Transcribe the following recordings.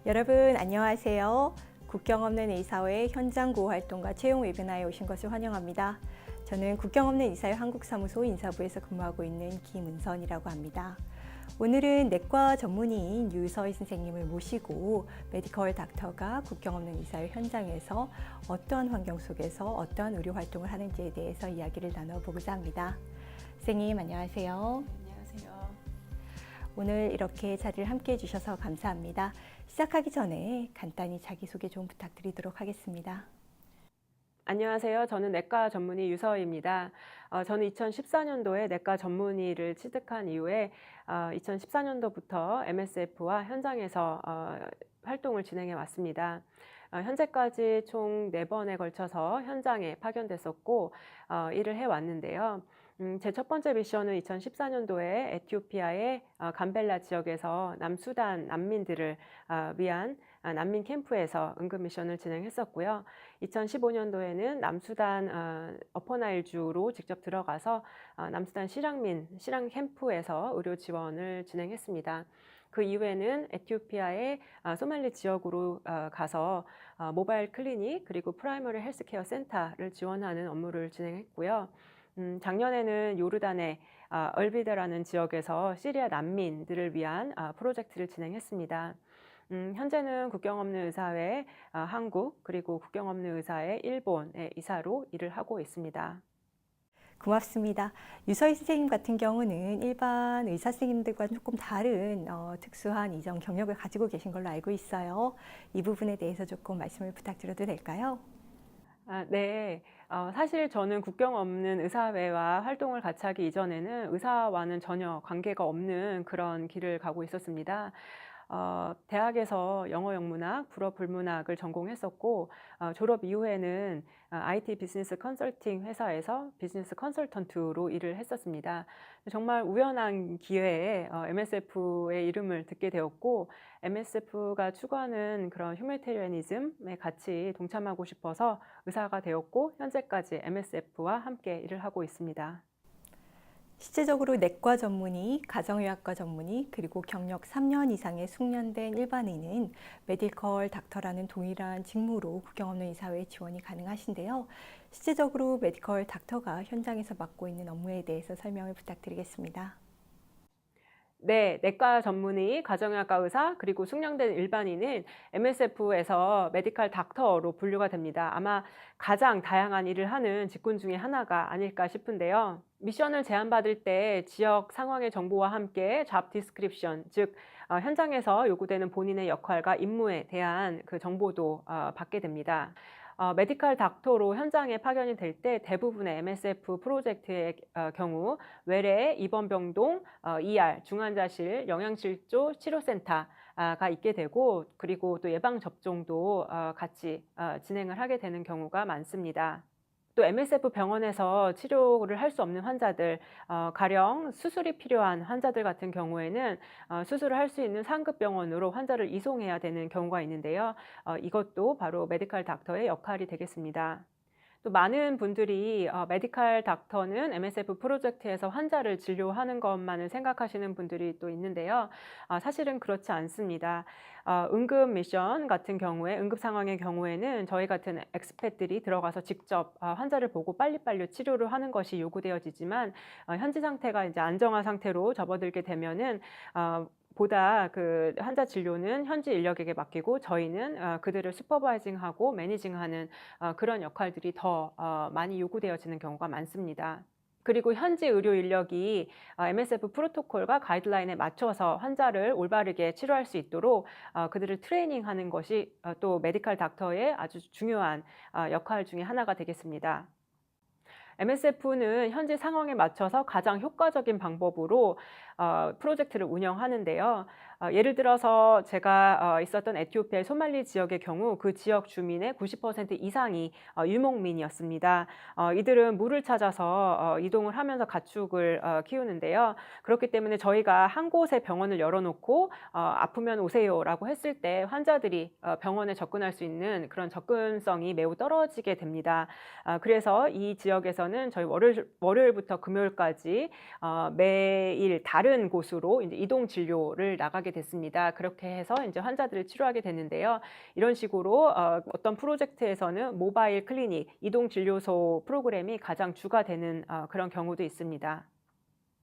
여러분 안녕하세요. 국경 없는 의사회 현장 구호 활동과 채용 웨비나에 오신 것을 환영합니다. 저는 국경 없는 의사회 한국사무소 인사부에서 근무하고 있는 김은선이라고 합니다. 오늘은 내과 전문의인 유서희 선생님을 모시고 메디컬 닥터가 국경 없는 의사회 현장에서 어떠한 환경 속에서 어떠한 의료 활동을 하는지에 대해서 이야기를 나눠보고자 합니다. 선생님 안녕하세요. 안녕하세요. 오늘 이렇게 자리를 함께 해주셔서 감사합니다. 시작하기 전에 간단히 자기소개 좀 부탁드리도록 하겠습니다. 안녕하세요. 저는 내과 전문의 유서희입니다. 저는 2014년도에 내과 전문의를 취득한 이후에 2014년도부터 MSF와 현장에서 활동을 진행해 왔습니다. 현재까지 총 4번에 걸쳐서 현장에 파견됐었고 일을 해왔는데요. 제 첫 번째 미션은 2014년도에 에티오피아의 감벨라 지역에서 남수단 난민들을 위한 난민 캠프에서 응급 미션을 진행했었고요. 2015년도에는 남수단 어퍼나일주로 직접 들어가서 남수단 실향 캠프에서 의료 지원을 진행했습니다. 그 이후에는 에티오피아의 소말리 지역으로 가서 모바일 클리닉 그리고 프라이머리 헬스케어 센터를 지원하는 업무를 진행했고요. 작년에는 요르단의 얼비드라는 지역에서 시리아 난민들을 위한 프로젝트를 진행했습니다. 현재는 국경 없는 의사회 한국 그리고 국경 없는 의사회 일본의 이사로 일을 하고 있습니다. 고맙습니다. 유서희 선생님 같은 경우는 일반 의사 선생님들과 조금 다른 특수한 이전 경력을 가지고 계신 걸로 알고 있어요. 이 부분에 대해서 조금 말씀을 부탁드려도 될까요? 네. 사실 저는 국경 없는 의사회와 활동을 같이 하기 이전에는 의사와는 전혀 관계가 없는 그런 길을 가고 있었습니다. 대학에서 영어 영문학, 불어 불문학을 전공했었고 졸업 이후에는 IT 비즈니스 컨설팅 회사에서 비즈니스 컨설턴트로 일을 했었습니다. 정말 우연한 기회에 MSF의 이름을 듣게 되었고 MSF가 추구하는 그런 휴머니테리아니즘에 같이 동참하고 싶어서 의사가 되었고 현재까지 MSF와 함께 일을 하고 있습니다. 실제적으로 내과 전문의, 가정의학과 전문의, 그리고 경력 3년 이상의 숙련된 일반의는 메디컬 닥터라는 동일한 직무로 국경 없는 의사회에 지원이 가능하신데요. 실제적으로 메디컬 닥터가 현장에서 맡고 있는 업무에 대해서 설명을 부탁드리겠습니다. 네, 내과 전문의, 가정의학과 의사, 그리고 숙련된 일반인은 MSF에서 메디컬 닥터로 분류가 됩니다. 아마 가장 다양한 일을 하는 직군 중에 하나가 아닐까 싶은데요. 미션을 제안받을 때 지역 상황의 정보와 함께 잡 디스크립션, 즉 현장에서 요구되는 본인의 역할과 임무에 대한 그 정보도 받게 됩니다. 메디컬 닥터로 현장에 파견이 될 때 대부분의 MSF 프로젝트의 경우 외래, 입원병동, ER, 중환자실, 영양실조, 치료센터가 있게 되고 그리고 또 예방접종도 같이 진행을 하게 되는 경우가 많습니다. 또 MSF 병원에서 치료를 할 수 없는 환자들, 가령 수술이 필요한 환자들 같은 경우에는 수술을 할 수 있는 상급 병원으로 환자를 이송해야 되는 경우가 있는데요. 이것도 바로 메디컬 닥터의 역할이 되겠습니다. 또 많은 분들이 메디컬 닥터는 MSF 프로젝트에서 환자를 진료하는 것만을 생각하시는 분들이 또 있는데요. 사실은 그렇지 않습니다. 응급 미션 같은 경우에 응급 상황의 경우에는 저희 같은 엑스팻들이 들어가서 직접 환자를 보고 빨리빨리 치료를 하는 것이 요구되어지지만 현지 상태가 이제 안정화 상태로 접어들게 되면은 보다 그 환자 진료는 현지 인력에게 맡기고 저희는 그들을 슈퍼바이징하고 매니징하는 그런 역할들이 더 많이 요구되어지는 경우가 많습니다. 그리고 현지 의료 인력이 MSF 프로토콜과 가이드라인에 맞춰서 환자를 올바르게 치료할 수 있도록 그들을 트레이닝하는 것이 또 메디컬 닥터의 아주 중요한 역할 중에 하나가 되겠습니다. MSF는 현지 상황에 맞춰서 가장 효과적인 방법으로 프로젝트를 운영하는데요. 예를 들어서 제가 있었던 에티오피아의 소말리 지역의 경우 그 지역 주민의 90% 이상이 유목민이었습니다. 이들은 물을 찾아서 이동을 하면서 가축을 키우는데요. 그렇기 때문에 저희가 한 곳에 병원을 열어놓고 아프면 오세요라고 했을 때 환자들이 병원에 접근할 수 있는 그런 접근성이 매우 떨어지게 됩니다. 그래서 이 지역에서는 저희 월요일부터 금요일까지 매일 다른 다른 곳으로 이제 이동 진료를 나가게 됐습니다. 그렇게 해서 이제 환자들을 치료하게 됐는데요. 이런 식으로 어떤 프로젝트에서는 모바일 클리닉, 이동 진료소 프로그램이 가장 주가 되는 그런 경우도 있습니다.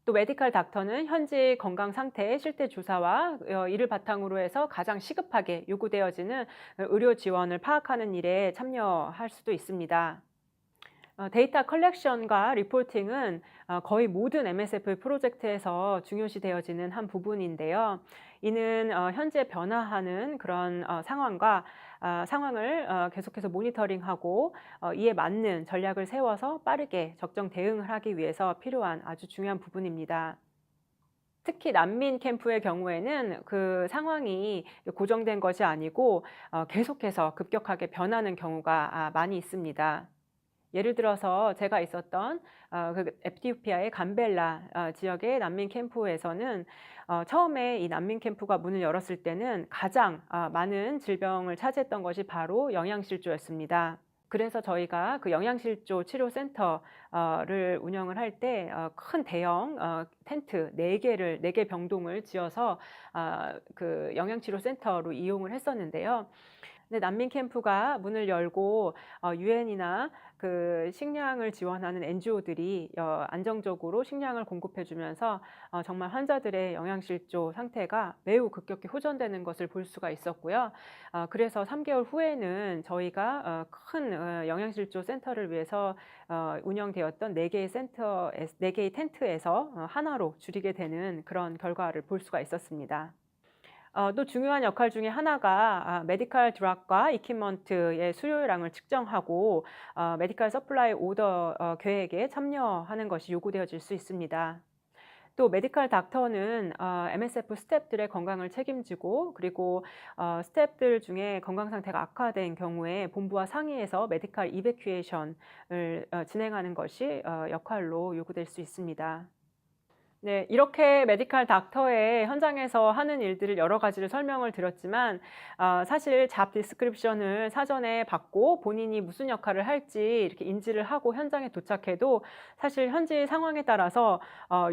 또 메디컬 닥터는 현지 건강 상태 실태 조사와 이를 바탕으로 해서 가장 시급하게 요구되어지는 의료 지원을 파악하는 일에 참여할 수도 있습니다. 데이터 컬렉션과 리포팅은 거의 모든 MSF 프로젝트에서 중요시 되어지는 한 부분인데요. 이는 현재 변화하는 그런 상황을 계속해서 모니터링하고 이에 맞는 전략을 세워서 빠르게 적정 대응을 하기 위해서 필요한 아주 중요한 부분입니다. 특히 난민 캠프의 경우에는 그 상황이 고정된 것이 아니고 계속해서 급격하게 변하는 경우가 많이 있습니다. 예를 들어서 제가 있었던 그 에티오피아의 감벨라 지역의 난민 캠프에서는 처음에 이 난민 캠프가 문을 열었을 때는 가장 많은 질병을 차지했던 것이 바로 영양실조였습니다. 그래서 저희가 그 영양실조 치료센터를 운영을 할 때 큰 대형 텐트 4개 병동을 지어서 그 영양치료센터로 이용을 했었는데요. 근데 난민 캠프가 문을 열고 유엔이나 그 식량을 지원하는 NGO들이 안정적으로 식량을 공급해 주면서 정말 환자들의 영양실조 상태가 매우 급격히 호전되는 것을 볼 수가 있었고요. 그래서 3개월 후에는 저희가 큰 영양실조 센터를 위해서 운영되었던 4개의 텐트에서 하나로 줄이게 되는 그런 결과를 볼 수가 있었습니다. 또 중요한 역할 중에 하나가 메디컬 드락과 이퀴먼트의 수요량을 측정하고 메디컬 서플라이 오더 계획에 참여하는 것이 요구되어질 수 있습니다. 또 메디컬 닥터는 MSF 스태프들의 건강을 책임지고 그리고 스태프들 중에 건강 상태가 악화된 경우에 본부와 상의해서 메디컬 이베큐에이션을 진행하는 것이 역할로 요구될 수 있습니다. 네, 이렇게 메디컬 닥터의 현장에서 하는 일들을 여러 가지를 설명을 드렸지만 사실 잡 디스크립션을 사전에 받고 본인이 무슨 역할을 할지 이렇게 인지를 하고 현장에 도착해도 사실 현지 상황에 따라서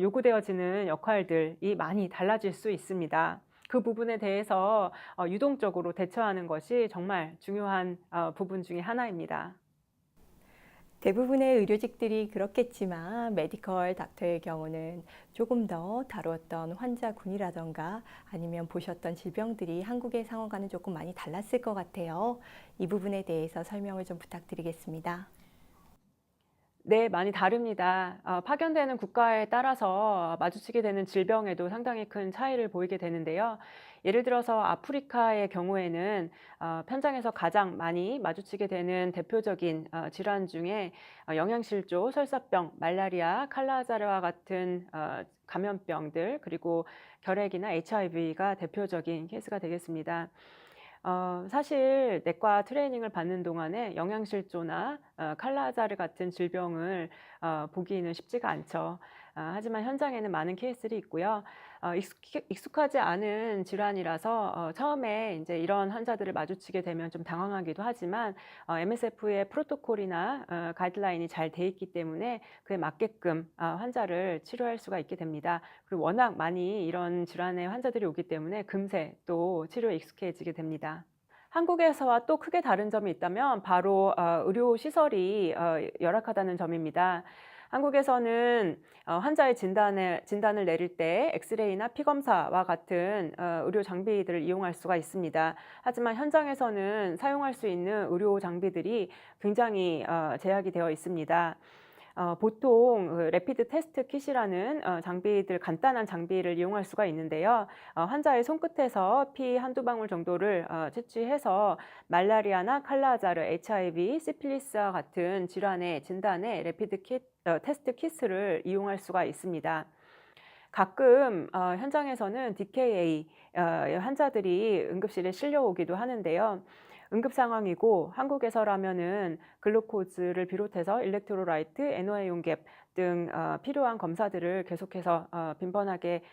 요구되어지는 역할들이 많이 달라질 수 있습니다. 그 부분에 대해서 유동적으로 대처하는 것이 정말 중요한 부분 중에 하나입니다. 대부분의 의료직들이 그렇겠지만 메디컬 닥터의 경우는 조금 더 다루었던 환자군이라던가 아니면 보셨던 질병들이 한국의 상황과는 조금 많이 달랐을 것 같아요. 이 부분에 대해서 설명을 좀 부탁드리겠습니다. 네, 많이 다릅니다. 파견되는 국가에 따라서 마주치게 되는 질병에도 상당히 큰 차이를 보이게 되는데요. 예를 들어서 아프리카의 경우에는 현장에서 가장 많이 마주치게 되는 대표적인 질환 중에 영양실조, 설사병, 말라리아, 칼라자르와 같은 감염병들, 그리고 결핵이나 HIV가 대표적인 케이스가 되겠습니다. 사실 내과 트레이닝을 받는 동안에 영양실조나 칼라자르 같은 질병을 보기는 쉽지가 않죠. 하지만 현장에는 많은 케이스들이 있고요. 익숙하지 않은 질환이라서 처음에 이제 이런 환자들을 마주치게 되면 좀 당황하기도 하지만 MSF의 프로토콜이나 가이드라인이 잘 돼 있기 때문에 그에 맞게끔 환자를 치료할 수가 있게 됩니다. 그리고 워낙 많이 이런 질환의 환자들이 오기 때문에 금세 또 치료에 익숙해지게 됩니다. 한국에서와 또 크게 다른 점이 있다면 바로 의료 시설이 열악하다는 점입니다. 한국에서는 환자의 진단을 내릴 때 엑스레이나 피검사와 같은 의료 장비들을 이용할 수가 있습니다. 하지만 현장에서는 사용할 수 있는 의료 장비들이 굉장히 제약이 되어 있습니다. 보통 레피드 테스트 킷이라는 간단한 장비를 이용할 수가 있는데요. 환자의 손끝에서 피 한두 방울 정도를 채취해서 말라리아나 칼라자르, HIV, 시필리스와 같은 질환의 진단에 레피드 테스트 킷을 이용할 수가 있습니다. 가끔 현장에서는 DKA 환자들이 응급실에 실려오기도 하는데요. 응급 상황이고 한국에서라면은 글루코즈를 비롯해서 일렉트로라이트, NOA 용갭 등 필요한 검사들을 계속해서 빈번하게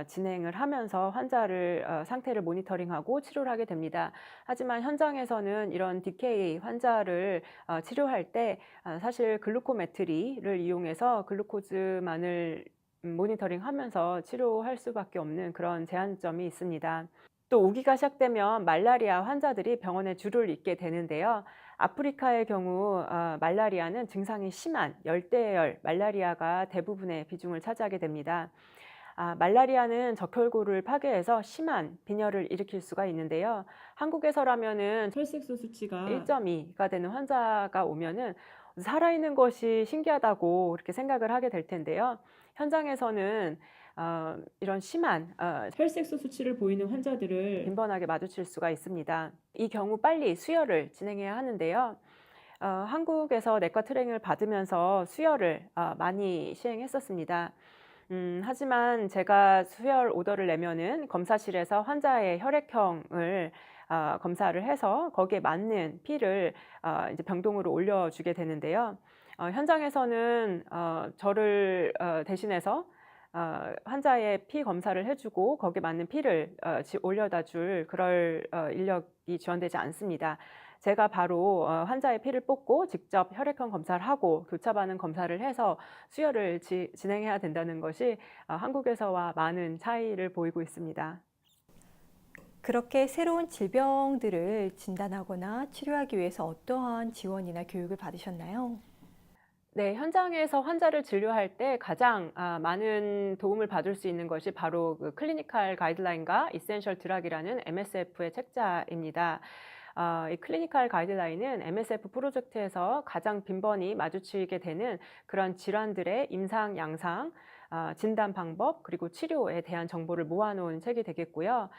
진행을 하면서 환자를 상태를 모니터링하고 치료를 하게 됩니다. 하지만 현장에서는 이런 DKA 환자를 치료할 때 사실 글루코메트리를 이용해서 글루코즈만을 모니터링하면서 치료할 수밖에 없는 그런 제한점이 있습니다. 또 우기가 시작되면 말라리아 환자들이 병원에 줄을 잇게 되는데요. 아프리카의 경우 말라리아는 증상이 심한 열대열 말라리아가 대부분의 비중을 차지하게 됩니다. 말라리아는 적혈구를 파괴해서 심한 빈혈을 일으킬 수가 있는데요. 한국에서라면은 혈색소 수치가 1.2가 되는 환자가 오면은 살아있는 것이 신기하다고 그렇게 생각을 하게 될 텐데요. 현장에서는 이런 심한 혈색소 수치를 보이는 환자들을 빈번하게 마주칠 수가 있습니다. 이 경우 빨리 수혈을 진행해야 하는데요. 한국에서 내과 트레이닝을 받으면서 수혈을 많이 시행했었습니다. 하지만 제가 수혈 오더를 내면은 검사실에서 환자의 혈액형을 검사를 해서 거기에 맞는 피를 이제 병동으로 올려주게 되는데요. 현장에서는 저를 대신해서 환자의 피 검사를 해주고 거기에 맞는 피를 올려다 줄 그럴 인력이 지원되지 않습니다. 제가 바로 환자의 피를 뽑고 직접 혈액형 검사를 하고 교차 반응 검사를 해서 수혈을 진행해야 된다는 것이 한국에서와 많은 차이를 보이고 있습니다. 그렇게 새로운 질병들을 진단하거나 치료하기 위해서 어떠한 지원이나 교육을 받으셨나요? 네, 현장에서 환자를 진료할 때 가장 많은 도움을 받을 수 있는 것이 바로 그 클리니컬 가이드라인과 이센셜 드락이라는 MSF의 책자입니다. 이 클리니컬 가이드라인은 MSF 프로젝트에서 가장 빈번히 마주치게 되는 그런 질환들의 임상, 양상, 진단 방법, 그리고 치료에 대한 정보를 모아놓은 책이 되겠고요.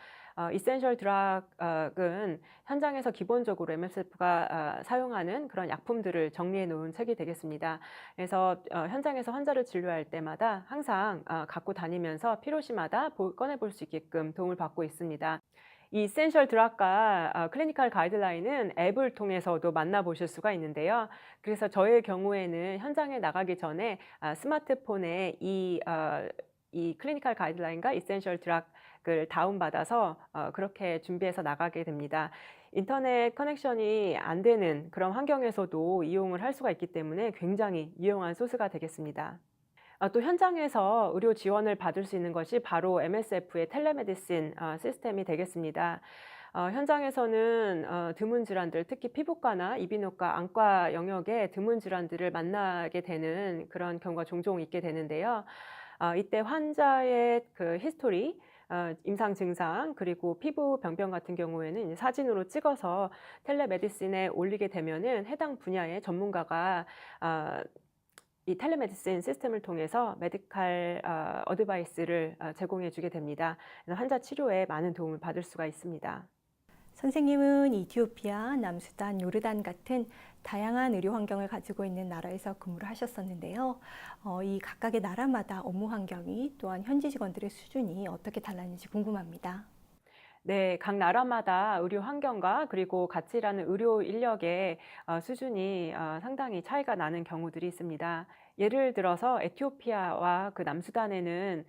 이센셜 드락은 현장에서 기본적으로 MSF가 사용하는 그런 약품들을 정리해 놓은 책이 되겠습니다. 그래서 현장에서 환자를 진료할 때마다 항상 갖고 다니면서 필요시마다 꺼내 볼 수 있게끔 도움을 받고 있습니다. 이 이센셜 드락과 클리니컬 가이드라인은 앱을 통해서도 만나보실 수가 있는데요. 그래서 저의 경우에는 현장에 나가기 전에 스마트폰에 이 클리니컬 가이드라인과 이센셜 드락을 다운받아서 그렇게 준비해서 나가게 됩니다. 인터넷 커넥션이 안 되는 그런 환경에서도 이용을 할 수가 있기 때문에 굉장히 유용한 소스가 되겠습니다. 또 현장에서 의료 지원을 받을 수 있는 것이 바로 MSF의 텔레메디신 시스템이 되겠습니다. 현장에서는 드문 질환들, 특히 피부과나 이비인후과, 안과 영역의 드문 질환들을 만나게 되는 그런 경우가 종종 있게 되는데요. 이때 환자의 그 히스토리, 임상 증상, 그리고 피부 병변 같은 경우에는 이제 사진으로 찍어서 텔레메디신에 올리게 되면은 해당 분야의 전문가가 이 텔레메디신 시스템을 통해서 메디컬 어드바이스를 제공해 주게 됩니다. 그래서 환자 치료에 많은 도움을 받을 수가 있습니다. 선생님은 이티오피아, 남수단, 요르단 같은 다양한 의료 환경을 가지고 있는 나라에서 근무를 하셨었는데요. 이 각각의 나라마다 업무 환경이 또한 현지 직원들의 수준이 어떻게 달랐는지 궁금합니다. 네, 각 나라마다 의료 환경과 그리고 같이 일하는 의료 인력의 수준이 상당히 차이가 나는 경우들이 있습니다. 예를 들어서 에티오피아와 그 남수단에는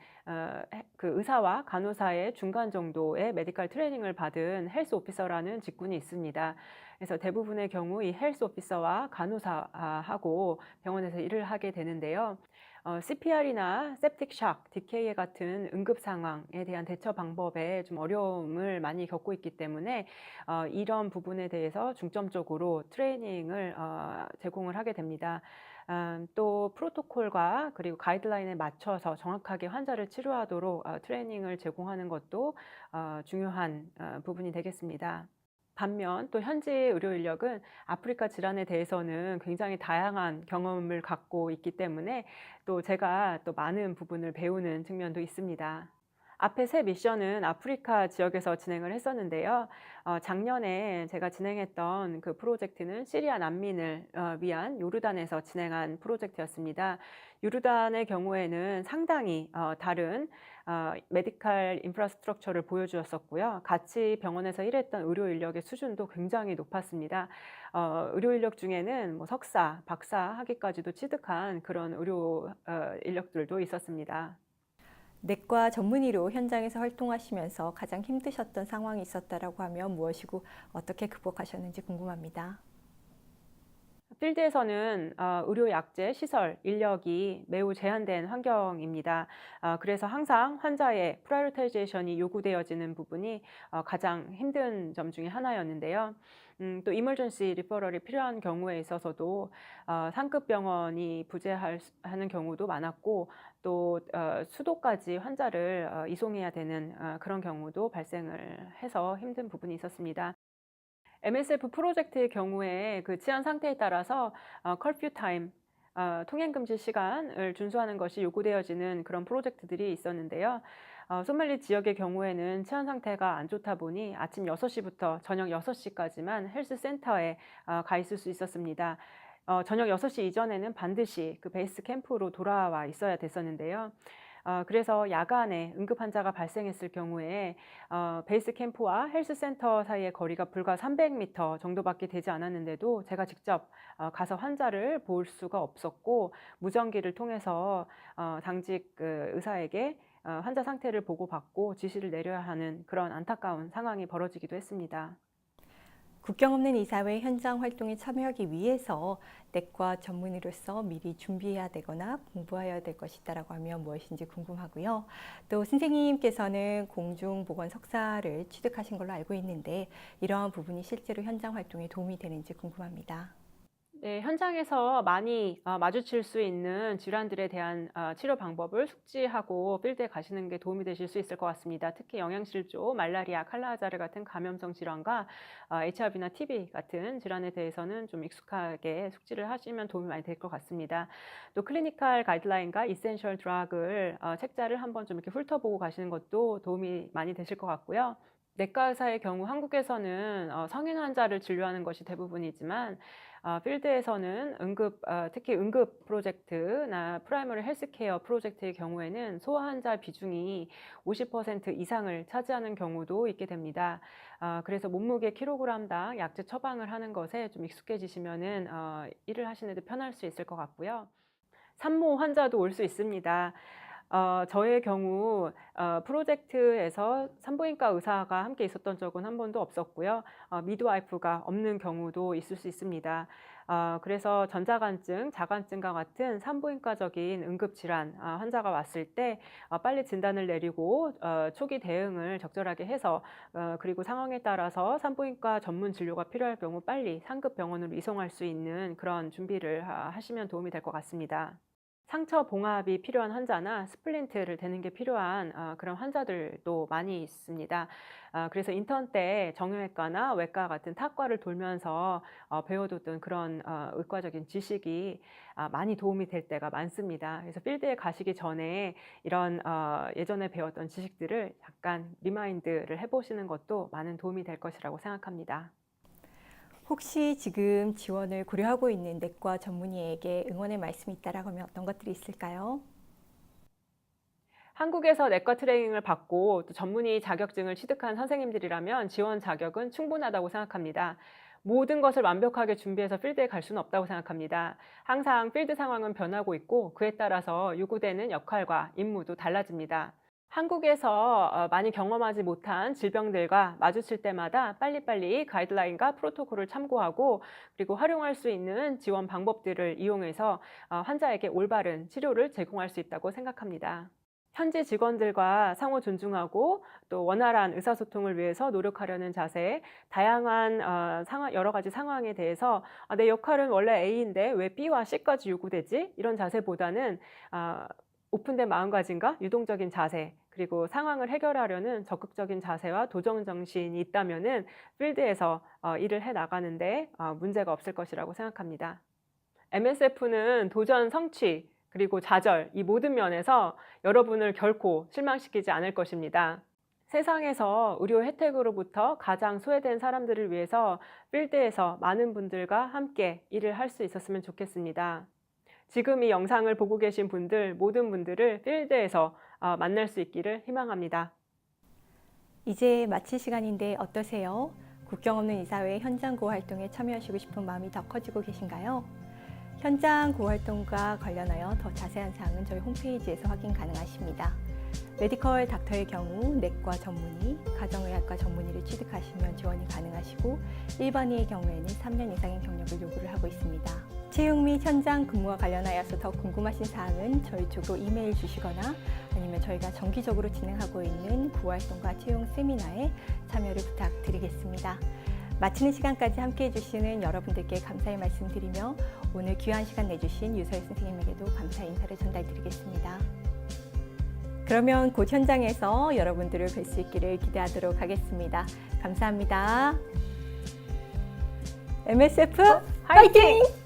그 의사와 간호사의 중간 정도의 메디컬 트레이닝을 받은 헬스 오피서라는 직군이 있습니다. 그래서 대부분의 경우 이 헬스 오피서와 간호사하고 병원에서 일을 하게 되는데요. CPR이나 septic shock, DKA 같은 응급 상황에 대한 대처 방법에 좀 어려움을 많이 겪고 있기 때문에 이런 부분에 대해서 중점적으로 트레이닝을 제공을 하게 됩니다. 또 프로토콜과 그리고 가이드라인에 맞춰서 정확하게 환자를 치료하도록 트레이닝을 제공하는 것도 중요한 부분이 되겠습니다. 반면 또 현지 의료 인력은 아프리카 질환에 대해서는 굉장히 다양한 경험을 갖고 있기 때문에 또 제가 또 많은 부분을 배우는 측면도 있습니다. 앞에 세 미션은 아프리카 지역에서 진행을 했었는데요. 작년에 제가 진행했던 그 프로젝트는 시리아 난민을 위한 요르단에서 진행한 프로젝트였습니다. 요르단의 경우에는 상당히 다른 메디컬 인프라스트럭처를 보여주었었고요. 같이 병원에서 일했던 의료 인력의 수준도 굉장히 높았습니다. 의료 인력 중에는 뭐 석사, 박사 학위까지도 취득한 그런 의료 인력들도 있었습니다. 내과 전문의로 현장에서 활동하시면서 가장 힘드셨던 상황이 있었다라고 하면 무엇이고 어떻게 극복하셨는지 궁금합니다. 필드에서는 의료 약제, 시설, 인력이 매우 제한된 환경입니다. 그래서 항상 환자의 프라이어타이제이션이 요구되어지는 부분이 가장 힘든 점 중에 하나였는데요. 또 이멀전시 리퍼럴이 필요한 경우에 있어서도 상급 병원이 부재하는 경우도 많았고 또 수도까지 환자를 이송해야 되는 그런 경우도 발생을 해서 힘든 부분이 있었습니다. MSF 프로젝트의 경우에 그 치안 상태에 따라서 커퓨 타임, 통행 금지 시간을 준수하는 것이 요구되어지는 그런 프로젝트들이 있었는데요. 소말리 지역의 경우에는 치안 상태가 안 좋다 보니 아침 6시부터 저녁 6시까지만 헬스 센터에 가 있을 수 있었습니다. 저녁 6시 이전에는 반드시 그 베이스 캠프로 돌아와 있어야 됐었는데요. 그래서 야간에 응급 환자가 발생했을 경우에 베이스 캠프와 헬스 센터 사이의 거리가 불과 300m 정도밖에 되지 않았는데도 제가 직접 가서 환자를 볼 수가 없었고 무전기를 통해서 당직 그 의사에게 환자 상태를 보고받고 지시를 내려야 하는 그런 안타까운 상황이 벌어지기도 했습니다. 국경 없는 이사회 현장 활동에 참여하기 위해서 내과 전문의로서 미리 준비해야 되거나 공부해야 될 것이 있다고 하면 무엇인지 궁금하고요. 또 선생님께서는 공중보건 석사를 취득하신 걸로 알고 있는데 이러한 부분이 실제로 현장 활동에 도움이 되는지 궁금합니다. 네, 현장에서 많이 마주칠 수 있는 질환들에 대한 치료 방법을 숙지하고 필드에 가시는 게 도움이 되실 수 있을 것 같습니다. 특히 영양실조, 말라리아, 칼라아자르 같은 감염성 질환과 HIV나 TB 같은 질환에 대해서는 좀 익숙하게 숙지를 하시면 도움이 많이 될 것 같습니다. 또 클리니컬 가이드라인과 이센셜 드락을 책자를 한번 좀 이렇게 훑어보고 가시는 것도 도움이 많이 되실 것 같고요. 내과 의사의 경우 한국에서는 성인 환자를 진료하는 것이 대부분이지만 필드에서는 특히 응급 프로젝트나 프라이머리 헬스케어 프로젝트의 경우에는 소아 환자 비중이 50% 이상을 차지하는 경우도 있게 됩니다. 그래서 몸무게 킬로그램당 약제 처방을 하는 것에 좀 익숙해지시면은 일을 하시는 데 편할 수 있을 것 같고요. 산모 환자도 올 수 있습니다. 저의 경우 프로젝트에서 산부인과 의사가 함께 있었던 적은 한 번도 없었고요. 미드와이프가 없는 경우도 있을 수 있습니다. 그래서 전자간증, 자간증과 같은 산부인과적인 응급질환 환자가 왔을 때 빨리 진단을 내리고 초기 대응을 적절하게 해서 그리고 상황에 따라서 산부인과 전문 진료가 필요할 경우 빨리 상급 병원으로 이송할 수 있는 그런 준비를 하시면 도움이 될 것 같습니다. 상처 봉합이 필요한 환자나 스플린트를 대는 게 필요한 그런 환자들도 많이 있습니다. 그래서 인턴 때 정형외과나 외과 같은 타과를 돌면서 배워뒀던 그런 의과적인 지식이 많이 도움이 될 때가 많습니다. 그래서 필드에 가시기 전에 이런 예전에 배웠던 지식들을 잠깐 리마인드를 해보시는 것도 많은 도움이 될 것이라고 생각합니다. 혹시 지금 지원을 고려하고 있는 내과 전문의에게 응원의 말씀이 있다라고 하면 어떤 것들이 있을까요? 한국에서 내과 트레이닝을 받고 또 전문의 자격증을 취득한 선생님들이라면 지원 자격은 충분하다고 생각합니다. 모든 것을 완벽하게 준비해서 필드에 갈 수는 없다고 생각합니다. 항상 필드 상황은 변하고 있고 그에 따라서 요구되는 역할과 임무도 달라집니다. 한국에서 많이 경험하지 못한 질병들과 마주칠 때마다 빨리빨리 가이드라인과 프로토콜을 참고하고 그리고 활용할 수 있는 지원 방법들을 이용해서 환자에게 올바른 치료를 제공할 수 있다고 생각합니다. 현지 직원들과 상호 존중하고 또 원활한 의사소통을 위해서 노력하려는 자세, 다양한 여러 가지 상황에 대해서 내 역할은 원래 A인데 왜 B와 C까지 요구되지? 이런 자세보다는 오픈된 마음가짐과 유동적인 자세, 그리고 상황을 해결하려는 적극적인 자세와 도전 정신이 있다면은 필드에서 일을 해 나가는데 문제가 없을 것이라고 생각합니다. MSF는 도전 성취, 그리고 좌절, 이 모든 면에서 여러분을 결코 실망시키지 않을 것입니다. 세상에서 의료 혜택으로부터 가장 소외된 사람들을 위해서 필드에서 많은 분들과 함께 일을 할 수 있었으면 좋겠습니다. 지금 이 영상을 보고 계신 분들, 모든 분들을 필드에서 만날 수 있기를 희망합니다. 이제 마칠 시간인데 어떠세요? 국경 없는 이사회 현장 구호 활동에 참여하시고 싶은 마음이 더 커지고 계신가요? 현장 구호 활동과 관련하여 더 자세한 사항은 저희 홈페이지에서 확인 가능하십니다. 메디컬 닥터의 경우 내과 전문의, 가정의학과 전문의를 취득하시면 지원이 가능하시고 일반의의 경우에는 3년 이상의 경력을 요구를 하고 있습니다. 채용 및 현장 근무와 관련하여서 더 궁금하신 사항은 저희 쪽으로 이메일 주시거나 아니면 저희가 정기적으로 진행하고 있는 구활동과 채용 세미나에 참여를 부탁드리겠습니다. 마치는 시간까지 함께해 주시는 여러분들께 감사의 말씀드리며 오늘 귀한 시간 내주신 유서희 선생님에게도 감사 인사를 전달드리겠습니다. 그러면 곧 현장에서 여러분들을 뵐 수 있기를 기대하도록 하겠습니다. 감사합니다. MSF 화이팅!